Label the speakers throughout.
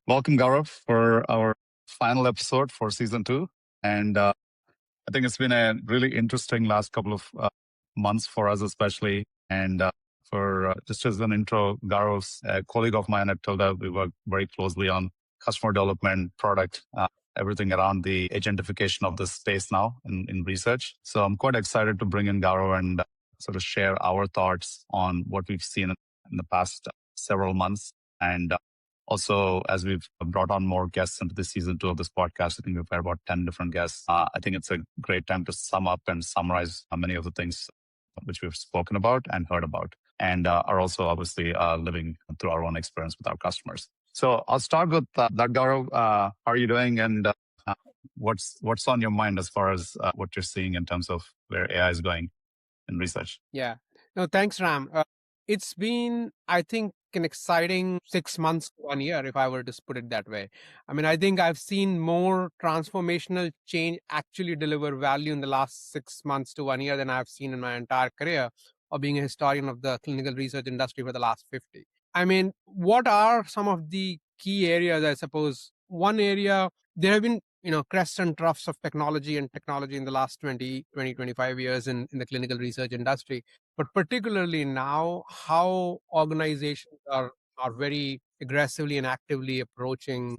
Speaker 1: Welcome, Gaurav, for our final episode for season two. And I think it's been a really interesting last couple of months for us, especially. And for just as an intro, Gaurav's a colleague of mine at Tilda. We work very closely on customer development, product, everything around the agentification of this space now in research. So I'm quite excited to bring in Gaurav and sort of share our thoughts on what we've seen in the past several months. And also, as we've brought on more guests into the season two of this podcast, I think we've had about 10 different guests. I think it's a great time to sum up and summarize many of the things which we've spoken about and heard about, and are also obviously living through our own experience with our customers. So I'll start with that, Gaurav. How are you doing? And what's on your mind as far as what you're seeing in terms of where AI is going in research?
Speaker 2: Yeah. No, thanks, Ram. It's been, I think, an exciting 6 months to 1 year, if I were to put it that way. I mean, I think I've seen more transformational change actually deliver value in the last 6 months to 1 year than I've seen in my entire career of being a historian of the clinical research industry for the last 50. I mean, what are some of the key areas, I suppose? One area, there have been crests and troughs of technology in the last 25 years in the clinical research industry, but particularly now how organizations are very aggressively and actively approaching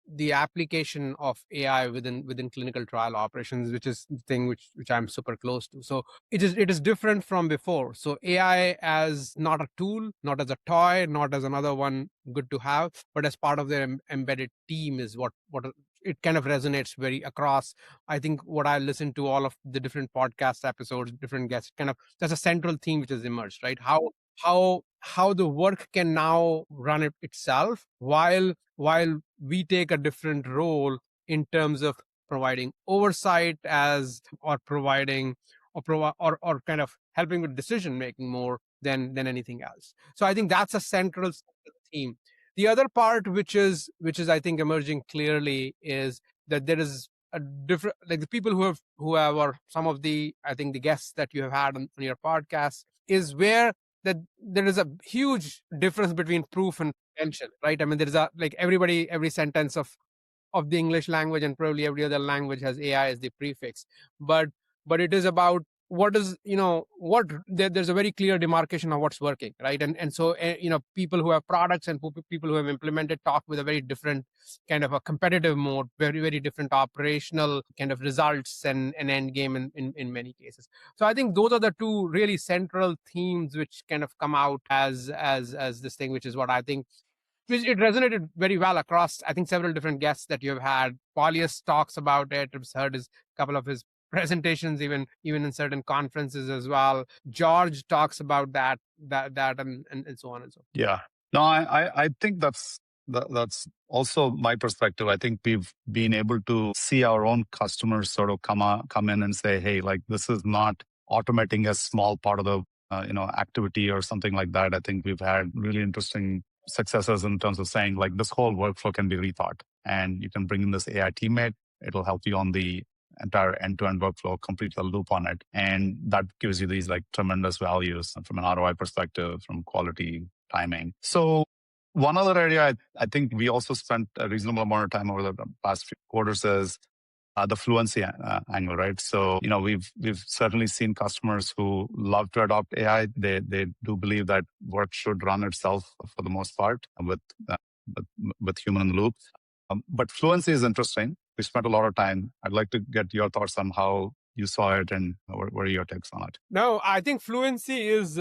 Speaker 2: the application of AI within clinical trial operations, which is the thing which I'm super close to. So it is different from before. So AI as not a tool, not as a toy, not as another one good to have, but as part of their embedded team is what it kind of resonates very across. I think what I listen to all of the different podcast episodes, different guests, kind of there's a central theme which has emerged, right? How the work can now run it itself while we take a different role in terms of providing oversight as or providing or kind of helping with decision making more than anything else. So I think that's a central theme. The other part which is I think emerging clearly is that there is a different, like the people who have or some of the, I think, the guests that you have had on your podcast, is where that there is a huge difference between proof and potential, right? I mean, there is a, like, every sentence of the English language and probably every other language has AI as the prefix, but it is about what is, there's a very clear demarcation of what's working, right? And so people who have products and people who have implemented talk with a very different kind of a competitive mode, very very different operational kind of results and end game in many cases. So I think those are the two really central themes which kind of come out as this thing, which is what I think it resonated very well across, I think, several different guests that you've had. Paulius talks about it. I've heard his couple of his presentations, even in certain conferences as well. George talks about that and so on and so forth.
Speaker 1: Yeah. No, I think that's also my perspective. I think we've been able to see our own customers sort of come in and say, hey, like, this is not automating a small part of the activity or something like that. I think we've had really interesting successes in terms of saying, like, this whole workflow can be rethought, and you can bring in this AI teammate. It'll help you on the entire end-to-end workflow, complete the loop on it. And that gives you these like tremendous values from an ROI perspective, from quality, timing. So one other area I think we also spent a reasonable amount of time over the past few quarters is the fluency angle, right? So we've certainly seen customers who love to adopt AI. They do believe that work should run itself for the most part with human in the loop. But fluency is interesting. We spent a lot of time. I'd like to get your thoughts on how you saw it and what are your takes on it?
Speaker 2: No, I think fluency is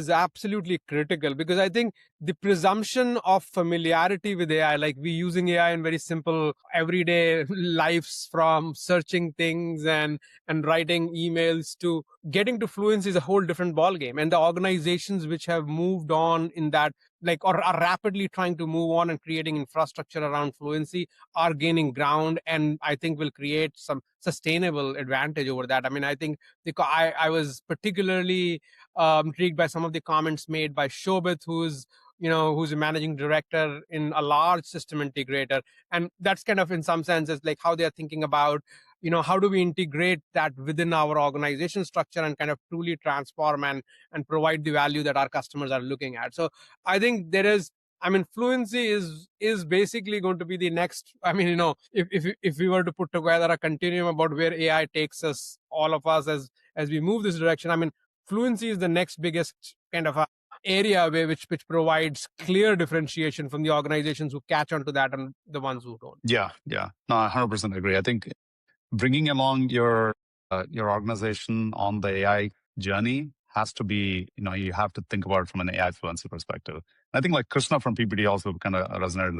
Speaker 2: absolutely critical, because I think the presumption of familiarity with AI, like we using AI in very simple everyday lives, from searching things and writing emails to getting to fluency, is a whole different ball game. And the organizations which have moved on in that, like, or are rapidly trying to move on and creating infrastructure around fluency, are gaining ground, and I think will create some sustainable advantage over that. I mean, I think I was particularly intrigued by some of the comments made by Shobit, who's a managing director in a large system integrator, and that's kind of, in some senses, like how they're thinking about, how do we integrate that within our organization structure and kind of truly transform and provide the value that our customers are looking at. So I think there is I mean, fluency is basically going to be the next. I mean, if we were to put together a continuum about where AI takes us, all of us as we move this direction, I mean, fluency is the next biggest kind of a area where which provides clear differentiation from the organizations who catch on to that and the ones who don't.
Speaker 1: Yeah, yeah. No, I 100% agree. I think bringing along your organization on the AI journey has to be, you have to think about it from an AI fluency perspective. I think like Krishna from PPD also kind of resonated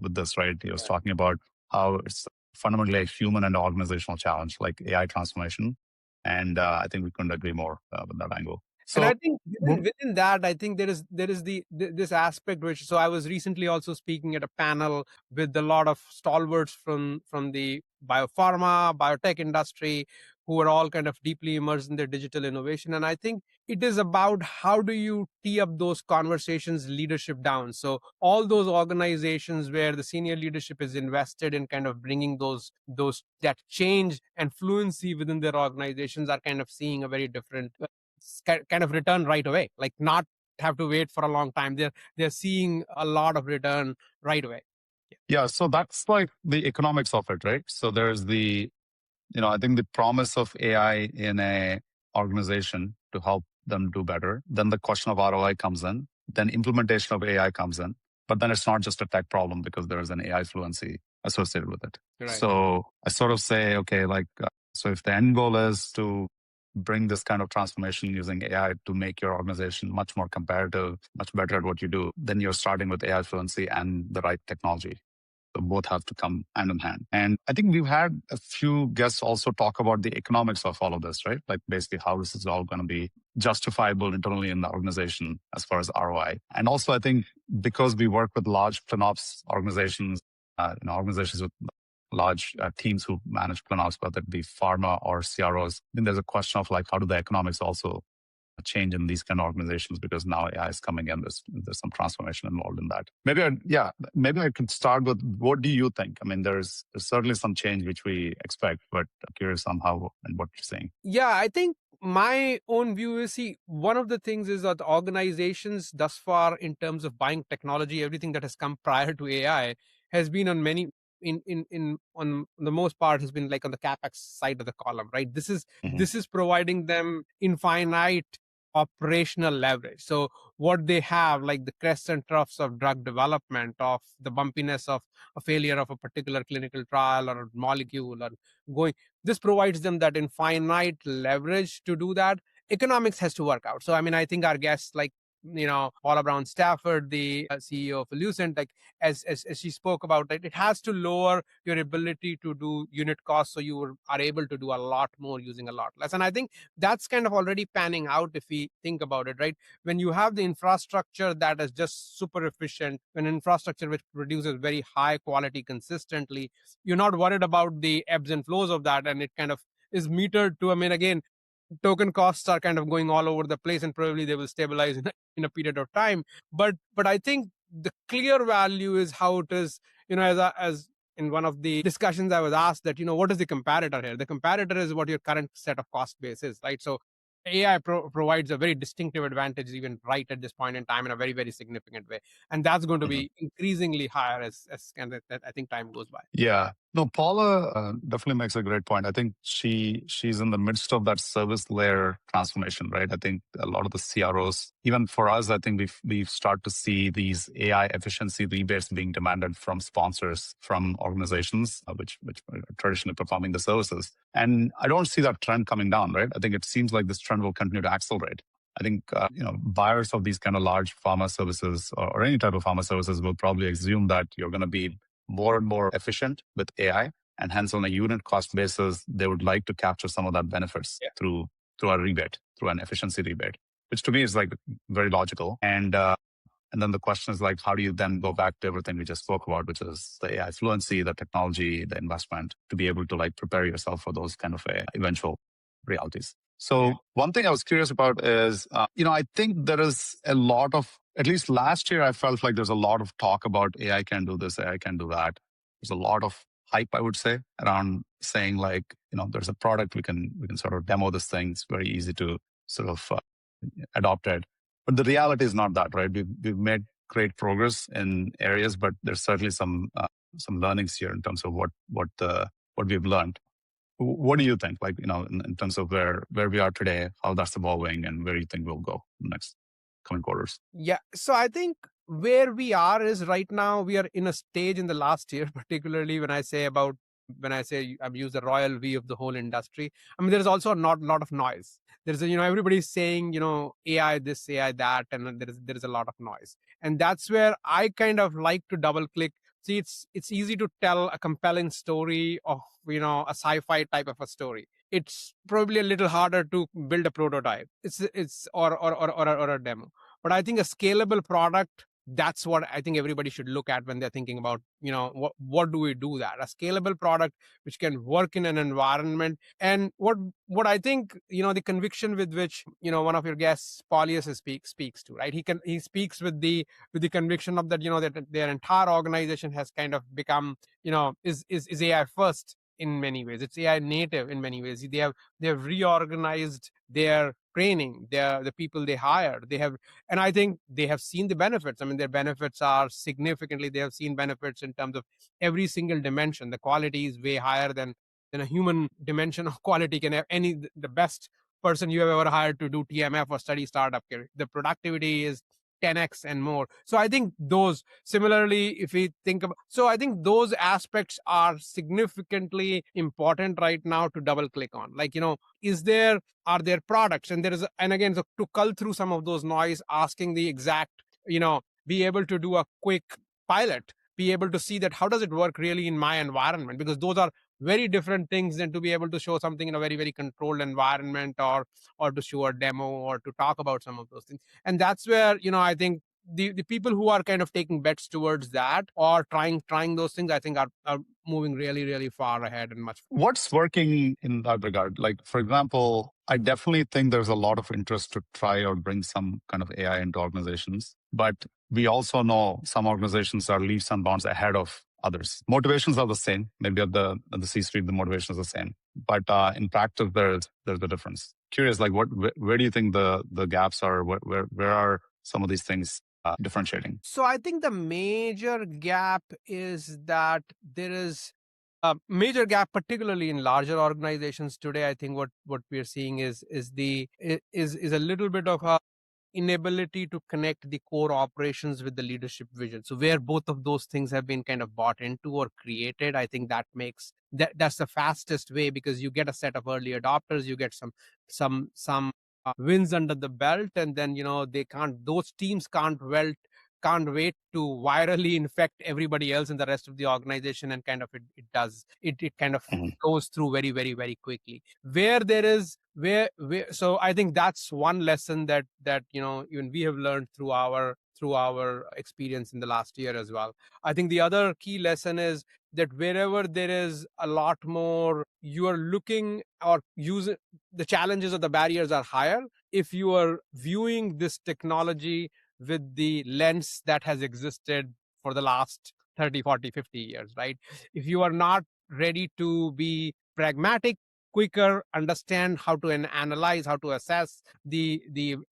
Speaker 1: with this, right? He was talking about how it's fundamentally a human and organizational challenge, like AI transformation. And I think we couldn't agree more with that angle.
Speaker 2: And
Speaker 1: So,
Speaker 2: I think within that, I think there is this aspect which, so I was recently also speaking at a panel with a lot of stalwarts from the biopharma, biotech industry, who are all kind of deeply immersed in their digital innovation. And I think it is about how do you tee up those conversations leadership down. So all those organizations where the senior leadership is invested in kind of bringing those that change and fluency within their organizations are kind of seeing a very different kind of return right away, like not have to wait for a long time. They're seeing a lot of return right away.
Speaker 1: yeah, so that's like the economics of it, right? So there's I think the promise of AI in a organization to help them do better. Then the question of ROI comes in. Then implementation of AI comes in. But then it's not just a tech problem because there is an AI fluency associated with it.
Speaker 2: Right.
Speaker 1: So I sort of say, okay, so if the end goal is to bring this kind of transformation using AI to make your organization much more competitive, much better at what you do, then you're starting with AI fluency and the right technology. So both have to come hand in hand. And I think we've had a few guests also talk about the economics of all of this, right? Like basically how this is all going to be justifiable internally in the organization as far as ROI. And also, I think because we work with large FinOps organizations, organizations with large teams who manage FinOps, whether it be pharma or CROs, I think there's a question of like, how do the economics also change in these kind of organizations because now AI is coming in. There's some transformation involved in that. Maybe I could start with what do you think? I mean, there's certainly some change which we expect, but I'm curious on how and what you're saying.
Speaker 2: Yeah, I think my own view is, see, one of the things is that organizations thus far in terms of buying technology, everything that has come prior to AI has been on many in on the most part has been like on the capex side of the column, right? This is
Speaker 1: Mhm.
Speaker 2: this is providing them infinite operational leverage. So what they have, like the crests and troughs of drug development, of the bumpiness of a failure of a particular clinical trial or molecule, or going, this provides them that infinite leverage to do that. Economics has to work out. So I mean, I think our guests, like Paula Brown Stafford, the CEO of Lucent, like as she spoke about it, it has to lower your ability to do unit costs, so you are able to do a lot more using a lot less. And I think that's kind of already panning out if we think about it, right? When you have the infrastructure that is just super efficient, an infrastructure which produces very high quality consistently, you're not worried about the ebbs and flows of that, and it kind of is metered to, I mean, again, token costs are kind of going all over the place, and probably they will stabilize in a period of time. But I think the clear value is how it is, as in one of the discussions I was asked that, what is the comparator here? The comparator is what your current set of cost base is, right? So AI provides a very distinctive advantage even right at this point in time in a very, very significant way. And that's going to
Speaker 1: Mhm.
Speaker 2: be increasingly higher as kind of, I think, time goes by.
Speaker 1: Yeah. No, Paula definitely makes a great point. I think she's in the midst of that service layer transformation, right? I think a lot of the CROs, even for us, I think we've started to see these AI efficiency rebates being demanded from sponsors, from organizations which are traditionally performing the services. And I don't see that trend coming down, right? I think it seems like this trend will continue to accelerate. I think buyers of these kind of large pharma services or any type of pharma services will probably assume that you're going to be more and more efficient with AI. And hence, on a unit cost basis, they would like to capture some of that benefits through a rebate, through an efficiency rebate, which to me is like very logical. And then the question is like, how do you then go back to everything we just spoke about, which is the AI fluency, the technology, the investment, to be able to like prepare yourself for those kind of eventual realities. So one thing I was curious about is, I think there is a lot of, at least last year, I felt like there's a lot of talk about AI can do this, AI can do that. There's a lot of hype, I would say, around saying like, there's a product we can sort of demo this thing. It's very easy to sort of adopt it. But the reality is not that, right? We've made great progress in areas, but there's certainly some learnings here in terms of what we've learned. What do you think? Like, in terms of where we are today, how that's evolving, and where you think we'll go in the next coming quarters?
Speaker 2: Yeah. So I think where we are is right now we are in a stage in the last year, particularly when I say I've used the royal we of the whole industry. I mean, there's also not a lot of noise. There's everybody's saying, AI this, AI that, and then there is a lot of noise. And that's where I kind of like to double click. See, it's easy to tell a compelling story of, a sci-fi type of a story. It's probably a little harder to build a prototype. It's or a demo. But I think a scalable product, that's what I think everybody should look at when they're thinking about, what do we do that? A scalable product which can work in an environment. And what I think, the conviction with which, one of your guests, Paulius, speaks to, right? He speaks with the conviction of that, that their entire organization has kind of become, is AI first in many ways. It's AI native in many ways. They have reorganized their training, the people they hire. And I think they have seen the benefits. I mean, their benefits are significantly. They have seen benefits in terms of every single dimension. The quality is way higher than a human dimension of quality can have. The best person you have ever hired to do TMF or study startup care, the productivity is 10x and more. So I think those, similarly, if we think about, so I think those aspects are significantly important right now to double click on. Like, are there products, and again, so to cull through some of those noise, asking the exact, be able to do a quick pilot, be able to see that how does it work really in my environment, because those are very different things than to be able to show something in a very, very controlled environment, or to show a demo, or to talk about some of those things. And that's where, I think the people who are kind of taking bets towards that, or trying those things, I think are moving really, really far ahead and much.
Speaker 1: What's working in that regard? Like, for example, I definitely think there's a lot of interest to try or bring some kind of AI into organizations, but we also know some organizations are leaps and bounds ahead of others. Motivations are the same. Maybe at the C-suite, the motivation is the same, but in practice, there's a difference. Curious, like, where do you think the gaps are? Where are some of these things differentiating?
Speaker 2: So I think the major gap is that there is a major gap, particularly in larger organizations today. I think what we're seeing is a little bit of a inability to connect the core operations with the leadership vision. So where both of those things have been kind of bought into or created, I think that's the fastest way, because you get a set of early adopters, you get some wins under the belt, and then those teams can't wait to virally infect everybody else in the rest of the organization, and kind of it kind of
Speaker 1: Mhm.
Speaker 2: goes through very, very, very quickly. So I think that's one lesson that even we have learned through our experience in the last year as well. I think the other key lesson is that wherever there is a lot more, you are looking or using, the challenges or the barriers are higher if you are viewing this technology with the lens that has existed for the last 30, 40, 50 years, right? If you are not ready to be pragmatic, quicker, understand how to analyze, how to assess, the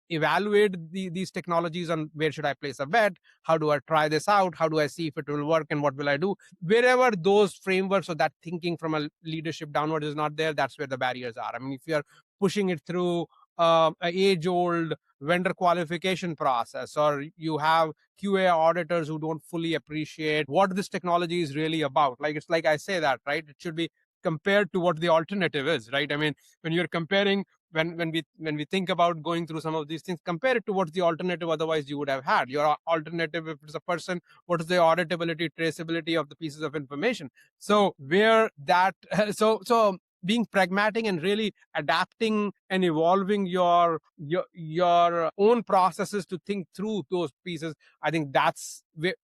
Speaker 2: evaluate these technologies, on where should I place a bet, how do I try this out, how do I see if it will work, and what will I do? Wherever those frameworks or that thinking from a leadership downward is not there, that's where the barriers are. I mean, if you're pushing it through an age-old vendor qualification process, or you have QA auditors who don't fully appreciate what this technology is really about. Like, it's like I say that, right? It should be compared to what the alternative is, right? I mean, when you're comparing, when we think about going through some of these things, compare it to what the alternative otherwise you would have had. Your alternative, if it's a person, what is the auditability, traceability of the pieces of information? So where that, so being pragmatic and really adapting and evolving your own processes to think through those pieces. I think that's where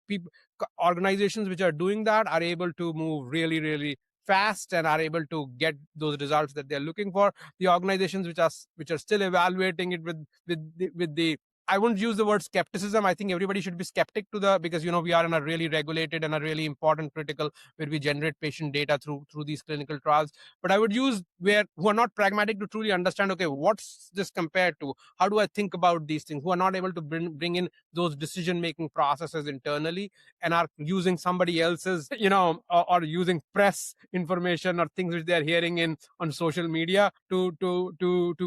Speaker 2: organizations which are doing that are able to move really, really fast and are able to get those results that they're looking for. The organizations which are still evaluating it with the I wouldn't use the word skepticism. I think everybody should be skeptic to the, because we are in a really regulated and a really important critical where we generate patient data through these clinical trials. But I would use where who are not pragmatic to truly understand, okay, what's this compared to? How do I think about these things? Who are not able to bring in those decision making processes internally and are using somebody else's, or using press information or things which they are hearing in on social media to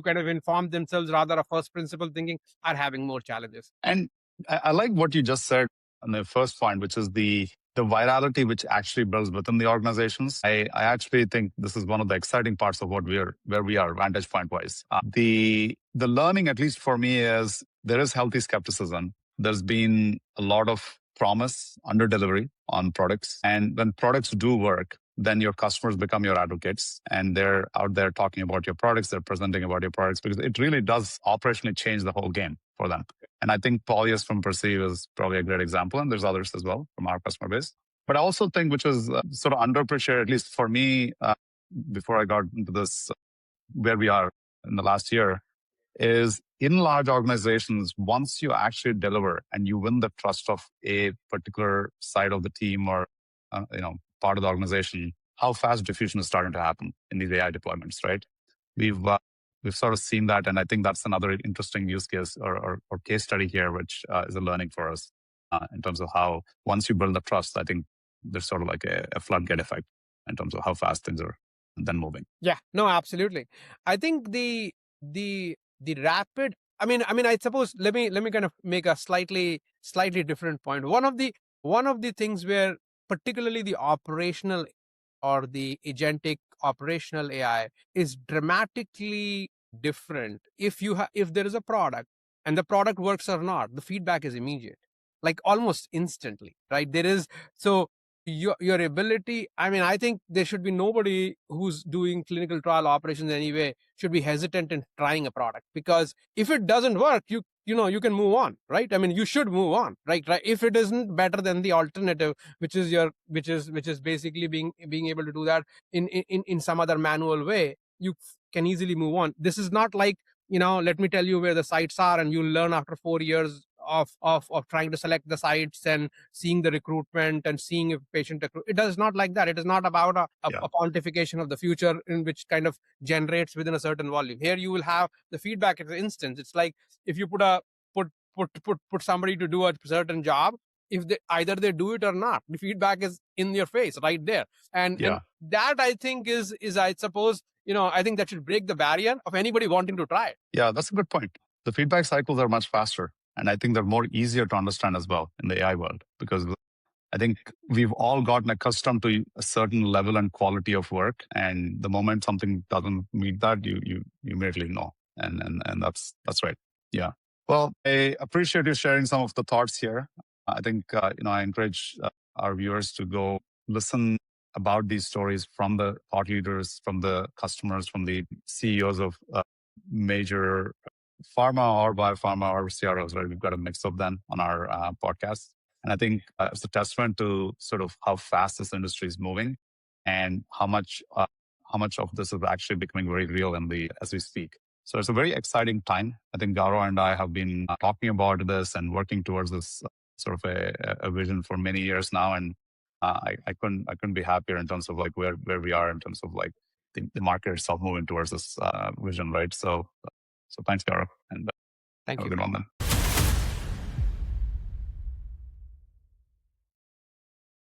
Speaker 2: kind of inform themselves rather of first principle thinking, are having more challenges.
Speaker 1: And I like what you just said on the first point, which is the virality which actually builds within the organizations. I actually think this is one of the exciting parts of where we are vantage point wise. The learning, at least for me, is there is healthy skepticism. There's been a lot of promise under delivery on products. And when products do work, then your customers become your advocates and they're out there talking about your products, they're presenting about your products because it really does operationally change the whole game for them. And I think Polyus from Perceive is probably a great example, and there's others as well from our customer base. But I also think, which was sort of underappreciated, at least for me, before I got into this, where we are in the last year, is in large organizations, once you actually deliver and you win the trust of a particular side of the team or part of the organization, how fast diffusion is starting to happen in these AI deployments, right? We've we've sort of seen that, and I think that's another interesting use case or case study here, which is a learning for us in terms of how once you build the trust, I think there's sort of like a floodgate effect in terms of how fast things are then moving.
Speaker 2: Yeah, no, absolutely. I think the rapid. I suppose let me kind of make a slightly different point. One of the things where particularly the operational or the agentic operational AI is dramatically different. If there is a product and the product works or not, the feedback is immediate, like almost instantly, right? There is so your ability. I think there should be nobody who's doing clinical trial operations anyway should be hesitant in trying a product, because if it doesn't work, you can move on, right? You should move on, right? If it isn't better than the alternative, which is basically being able to do that in some other manual way, you can easily move on. This is not like, let me tell you where the sites are and you'll learn after 4 years of trying to select the sites and seeing the recruitment and seeing if patient accrue. It is not like that. It is not about a quantification of the future in which kind of generates within a certain volume. Here you will have the feedback at the instance. It's like if you put somebody to do a certain job, if either they do it or not, the feedback is in your face right there. And that, I think, is I suppose, I think that should break the barrier of anybody wanting to try it.
Speaker 1: Yeah, that's a good point. The feedback cycles are much faster. And I think they're more easier to understand as well in the AI world, because I think we've all gotten accustomed to a certain level and quality of work. And the moment something doesn't meet that, you immediately know. And that's right. Yeah. Well, I appreciate you sharing some of the thoughts here. I think, I encourage our viewers to go listen about these stories from the thought leaders, from the customers, from the CEOs of major pharma or biopharma or CROs, right? We've got a mix of them on our podcast. And I think it's a testament to sort of how fast this industry is moving and how much of this is actually becoming very real as we speak. So it's a very exciting time. I think Gaurav and I have been talking about this and working towards this sort of a vision for many years now. And I couldn't be happier in terms of like where we are in terms of like the market itself moving towards this vision, right? So thanks, Gaurav, and
Speaker 2: Thank
Speaker 1: have
Speaker 2: you.
Speaker 1: a good one then.